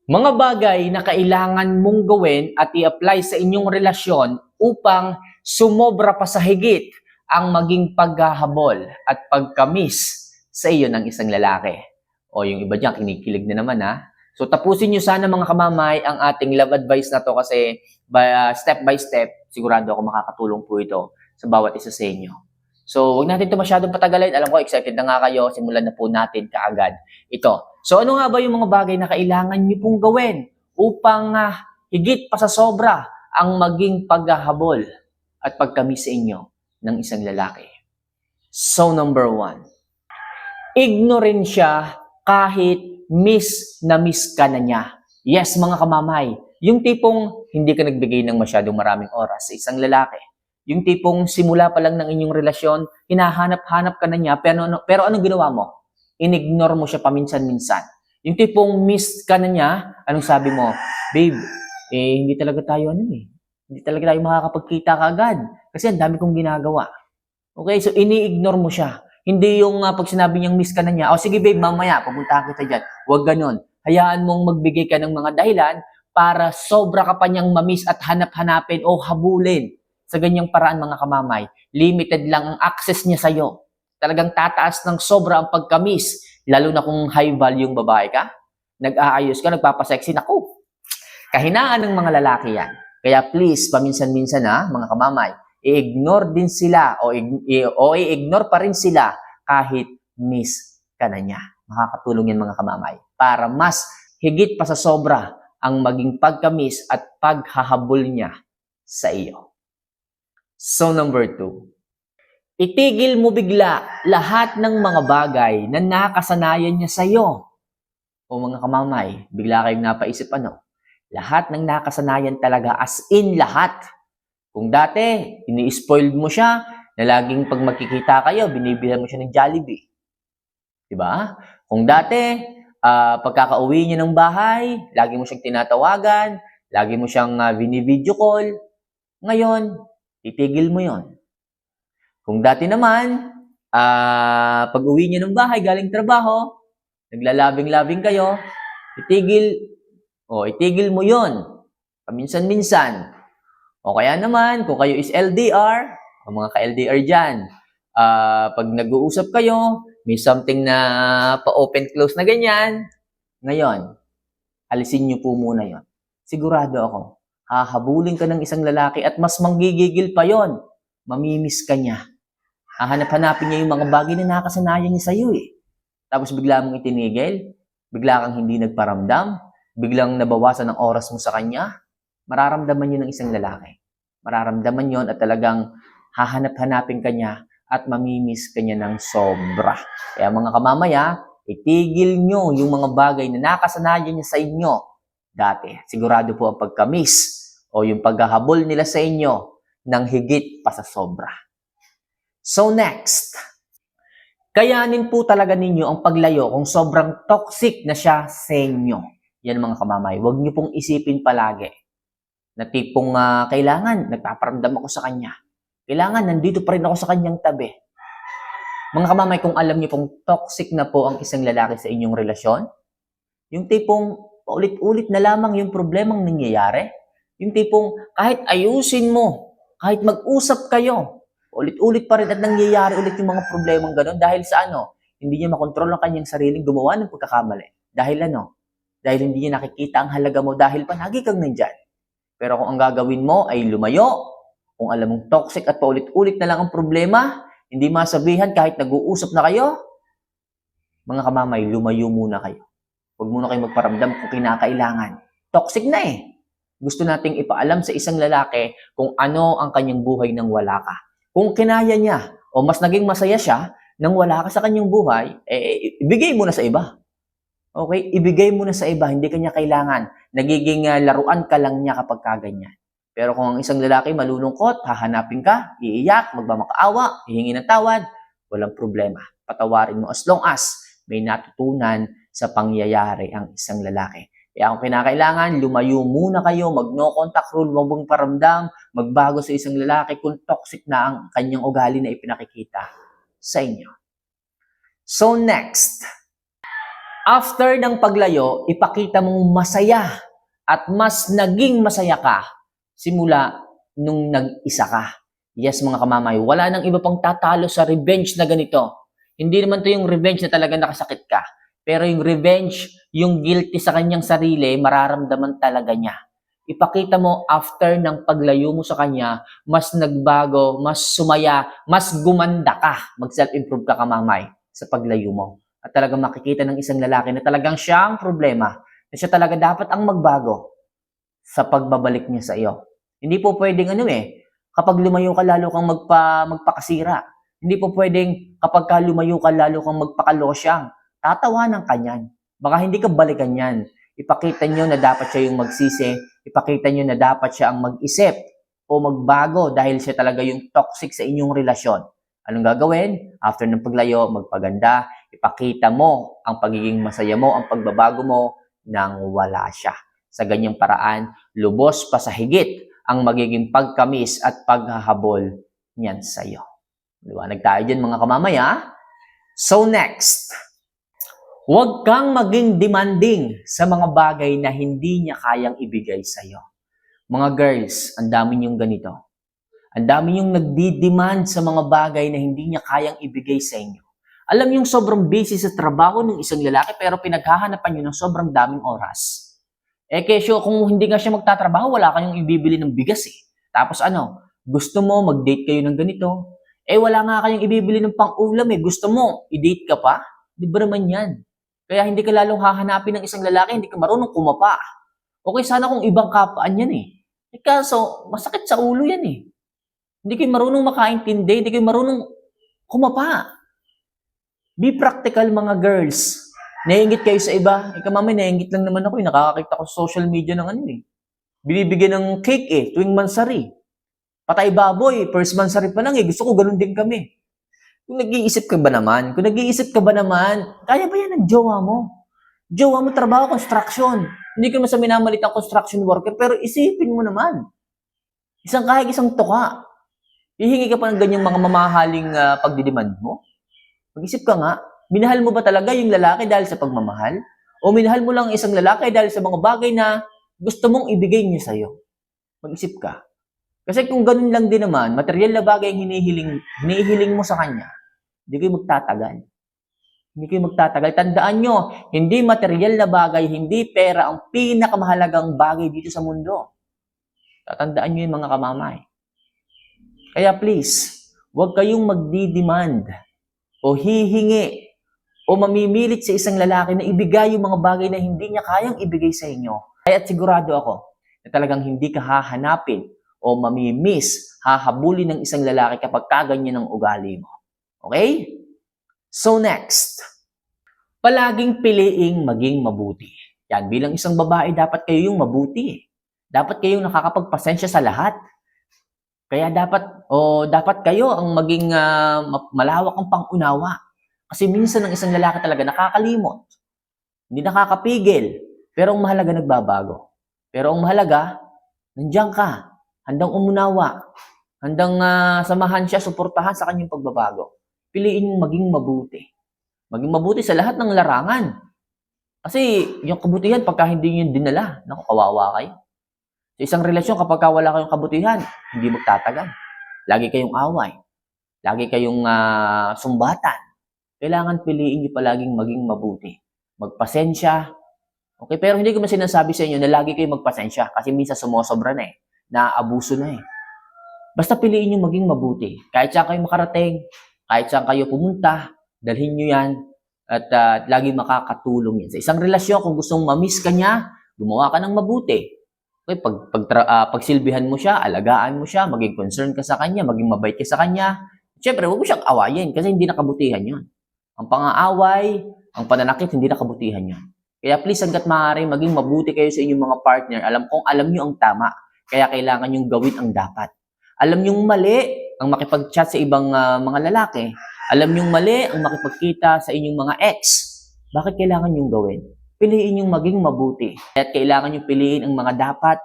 Mga bagay na kailangan mong gawin at i-apply sa inyong relasyon upang sumobra pa sa higit ang maging paghahabol at pagkamis sa iyo ng isang lalaki. O yung iba dyan, kinikilig na naman ha. So tapusin nyo sana mga kamamay ang ating love advice na to kasi step by step, sigurado ako makakatulong po ito sa bawat isa sa inyo. So huwag natin ito masyadong patagalin. Alam ko, excited na nga kayo. Simulan na po natin kaagad ito. So ano nga ba yung mga bagay na kailangan niyo pong gawin upang higit pa sa sobra ang maging paghahabol at pagkamis sa inyo ng isang lalaki? So number 1, ignorin siya kahit miss na miss ka na niya. Yes, mga kamamay, yung tipong hindi ka nagbigay ng masyadong maraming oras sa isang lalaki. Yung tipong simula pa lang ng inyong relasyon, hinahanap-hanap ka na niya, pero anong ginawa mo? Inignore mo siya paminsan-minsan. Yung tipong miss ka na niya, anong sabi mo? Babe, hindi talaga tayo hindi talaga tayo makakapagkita kaagad. Kasi ang dami kong ginagawa. Okay, so ini-ignore mo siya. Hindi yung pag sinabi niyang miss ka na niya, sige babe, mamaya, pupunta kita dyan. Huwag ganon. Hayaan mong magbigay ka ng mga dahilan para sobra ka pa niyang mamiss at hanap-hanapin o habulin. Sa ganyang paraan mga kamamay, limited lang ang access niya sa'yo. Talagang tataas ng sobra ang pagkamis, lalo na kung high value yung babae ka. Nag-aayos ka, nagpapasexy, naku. Kahinaan ng mga lalaki yan. Kaya please, paminsan-minsan mga kamamay, i-ignore din sila o i-ignore pa rin sila kahit miss ka na niya. Makakatulong yan mga kamamay para mas higit pa sa sobra ang maging pagkamis at paghahabol niya sa iyo. So number 2, itigil mo bigla lahat ng mga bagay na nakasanayan niya sa iyo. O mga kamamay, bigla kayong napaisip lahat ng nakasanayan talaga, as in lahat. Kung dati, ini-spoiled mo siya, na laging pag magkikita kayo, binibilhan mo siya ng Jollibee. Diba? Kung dati, pagkakauwi niya ng bahay, lagi mo siyang tinatawagan, lagi mo siyang bini-video call. Ngayon, itigil mo yon. Kung dati naman, pag uwi niya ng bahay, galing trabaho, naglalabing-labing kayo, itigil mo yon. Paminsan-minsan. O kaya naman, kung kayo is LDR, o mga ka-LDR dyan, pag nag-uusap kayo, may something na pa-open-close na ganyan, ngayon, alisin niyo po muna yon. Sigurado ako, hahabulin ka ng isang lalaki at mas manggigigil pa yon. Mamimiss ka niya. Hahanap-hanapin niya yung mga bagay na nakasanayan niya sa iyo Tapos bigla mong itinigil, bigla kang hindi nagparamdam, biglang nabawasan ng oras mo sa kanya, mararamdaman yun ng isang lalaki. Mararamdaman yun at talagang hahanap-hanapin ka niya at mamimiss ka niya ng sobra. Kaya mga kamamaya, itigil nyo yung mga bagay na nakasanayan niya sa inyo dati. Sigurado po ang pagkamis o yung paghahabol nila sa inyo ng higit pa sa sobra. So next, kayanin po talaga ninyo ang paglayo kung sobrang toxic na siya sa inyo. Yan mga kamamay, huwag niyo pong isipin palagi na tipong kailangan, nagpaparamdam ako sa kanya. Kailangan, nandito pa rin ako sa kanyang tabi. Mga kamamay, kung alam niyo pong toxic na po ang isang lalaki sa inyong relasyon, yung tipong ulit-ulit na lamang yung problemang nangyayari, yung tipong kahit ayusin mo, kahit mag-usap kayo, ulit-ulit pa rin at nangyayari ulit yung mga problemang gano'n dahil sa hindi niya makontrol ang kanyang sariling gumawa ng pagkakamali. Dahil dahil hindi niya nakikita ang halaga mo dahil palagi kang nandyan. Pero kung ang gagawin mo ay lumayo, kung alam mong toxic at paulit-ulit na lang ang problema, hindi masabihan kahit nag-uusap na kayo, mga kamamay, lumayo muna kayo. Huwag muna kayo magparamdam kung kinakailangan. Toxic na Gusto nating ipaalam sa isang lalaki kung ano ang kanyang buhay nang wala ka. Kung kinaya niya o mas naging masaya siya nang wala ka sa kanyang buhay, ibigay mo na sa iba. Okay? Ibigay mo na sa iba, hindi kanya kailangan. Nagiging laruan ka lang niya kapag kaganyan. Pero kung ang isang lalaki malulungkot, hahanapin ka, iiyak, magmamakaawa, hihingi ng tawad, walang problema. Patawarin mo as long as may natutunan sa pangyayari ang isang lalaki. Kaya kung kinakailangan, lumayo muna kayo, mag-no contact rule, mabang paramdam, magbago sa isang lalaki kung toxic na ang kanyang ugali na ipinakikita sa inyo. So next, After ng paglayo, ipakita mong masaya at mas naging masaya ka simula nung nag-isa ka. Yes, mga kamamay, wala nang iba pang tatalo sa revenge na ganito. Hindi naman to yung revenge na talaga nakasakit ka. Pero yung revenge, yung guilty sa kanyang sarili, mararamdaman talaga niya. Ipakita mo after ng paglayo mo sa kanya, mas nagbago, mas sumaya, mas gumanda ka. Mag-self-improve ka, kamamay, sa paglayo mo. At talagang makikita ng isang lalaki na talagang siya ang problema, na siya talaga dapat ang magbago sa pagbabalik niya sa iyo. Hindi po pwedeng kapag lumayo ka lalo kang magpakasira. Hindi po pwedeng kapag ka lumayo ka lalo kang magpakalosyang. Tatawanan ka niyan. Baka hindi ka balikan yan. Ipakita niyo na dapat siya yung magsisi. Ipakita niyo na dapat siya ang mag-isip o magbago dahil siya talaga yung toxic sa inyong relasyon. Anong gagawin? After ng paglayo, magpaganda. Ipakita mo ang pagiging masaya mo, ang pagbabago mo nang wala siya. Sa ganyang paraan, lubos pa sa higit ang magiging pagkamis at paghahabol niyan sa iyo. Liwanag tayo dyan, mga kamamaya. So next, huwag kang maging demanding sa mga bagay na hindi niya kayang ibigay sa iyo. Mga girls, ang dami niyong ganito. Ang dami niyong nagdi-demand sa mga bagay na hindi niya kayang ibigay sa inyo. Alam niyong sobrang busy sa trabaho ng isang lalaki pero pinaghahanapan niyo ng sobrang daming oras. Kesyo, kung hindi nga siya magtatrabaho, wala kayong ibibili ng bigas eh. Tapos gusto mo mag-date kayo ng ganito? Wala nga kayong ibibili ng pang-ulam eh. Gusto mo, i-date ka pa? Di ba naman yan? Kaya hindi ka lalong hahanapin ng isang lalaki, hindi ka marunong kumapa. Okay, sana kung ibang kapaan yan eh. Kaso, masakit sa ulo yan eh. Hindi kayo marunong makaintindi, hindi kayo marunong kumapa. Be practical, mga girls. Naingit kayo sa iba. Mamay, naingit lang naman ako. Nakakakita ko sa social media ng binibigyan ng cake tuwing mansari. Patay baboy, first mansari pa lang Gusto ko ganun din kami. Kung nag-iisip ka ba naman, kaya ba yan ng jowa mo? Jowa mo, trabaho, construction. Hindi ka mas minamalit ang construction worker, pero isipin mo naman. Kahit isang tuka. Hihingi ka pa ng ganyang mga mamahaling pagdidemand mo? Mag-isip ka nga, minahal mo ba talaga yung lalaki dahil sa pagmamahal? O minahal mo lang isang lalaki dahil sa mga bagay na gusto mong ibigay niya sa'yo? Mag-isip ka. Kasi kung ganun lang din naman, material na bagay ang hinihiling mo sa kanya, hindi kayo magtatagal. Hindi kayo magtatagal. Tandaan nyo, hindi material na bagay, hindi pera ang pinakamahalagang bagay dito sa mundo. Tatandaan nyo yung mga kamamay. Kaya please, huwag kayong magdi-demand o hihingi o mamimilit sa isang lalaki na ibigay yung mga bagay na hindi niya kayang ibigay sa inyo. Kaya sigurado ako na talagang hindi ka hahanapin o mamimiss, hahabulin ng isang lalaki kapag kaganyan ang ugali mo. Okay? So next, palaging piliing maging mabuti. Yan, bilang isang babae, dapat kayo yung mabuti. Dapat kayong nakakapagpasensya sa lahat. Kaya dapat kayo ang maging malawak ang pang-unawa. Kasi minsan ng isang lalaki talaga nakakalimot. Hindi nakakapigil. Pero ang mahalaga nagbabago. Pero ang mahalaga, nandiyan ka. Handang umunawa. Handang samahan siya, suportahan sa kanyang pagbabago. Piliin mong maging mabuti. Maging mabuti sa lahat ng larangan. Kasi yung kabutihan, pagka hindi nyo dinala, naku, kawawa kayo. Sa isang relasyon, kapag wala kayong kabutihan, hindi magtatagal. Lagi kayong away. Lagi kayong sumbatan. Kailangan piliin nyo palaging maging mabuti. Magpasensya. Okay, pero hindi ko man sinasabi sa inyo na lagi kayong magpasensya kasi minsan sumosobra na Naaabuso na Basta piliin nyo maging mabuti. Kahit saan kayo makarating, kahit saan kayo pumunta, dalhin nyo yan at lagi makakatulong yan. Sa isang relasyon, kung gustong mamiss ka niya, gumawa ka ng mabuti. Okay, pagsilbihan mo siya, alagaan mo siya, maging concern ka sa kanya, maging mabait ka sa kanya. Siyempre, huwag mo siyang awayin kasi hindi nakabutihan yun. Ang pang-aaway, ang pananakit, hindi nakabutihan yun. Kaya please, hanggat maaari, maging mabuti kayo sa inyong mga partner. Alam nyo ang tama. Kaya kailangan nyong gawin ang dapat. Alam nyong mali ang makipag-chat sa ibang mga lalaki. Alam nyong mali ang makipagkita sa inyong mga ex. Bakit kailangan nyong gawin? Piliin yung maging mabuti. At kailangan nyo piliin ang mga dapat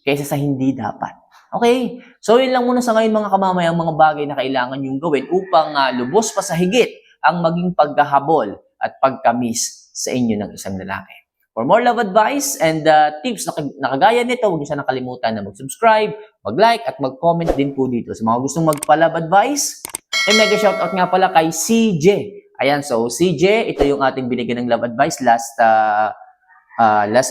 kaysa sa hindi dapat. Okay? So, yun lang muna sa ngayon, mga kamamay, ang mga bagay na kailangan nyong gawin upang lubos pa sa higit ang maging paghahabol at pagkamis sa inyo ng isang lalaki. For more love advice and tips na kagaya nito, huwag niyo sana nakalimutan na mag-subscribe, mag-like, at mag-comment din po dito. Sa mga gustong magpa-love advice, mega shoutout nga pala kay CJ. Ayan, so CJ, ito yung ating binigyan ng love advice last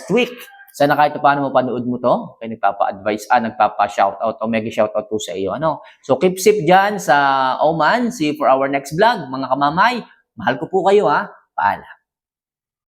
week. Sana kahit paano mapanood mo to, kaya nagpapa-advise, nagpapa-shoutout o mega shoutout po sa iyo. So keep safe dyan sa Oman. See you for our next vlog, mga kamamay. Mahal ko po kayo, ha. Paalam.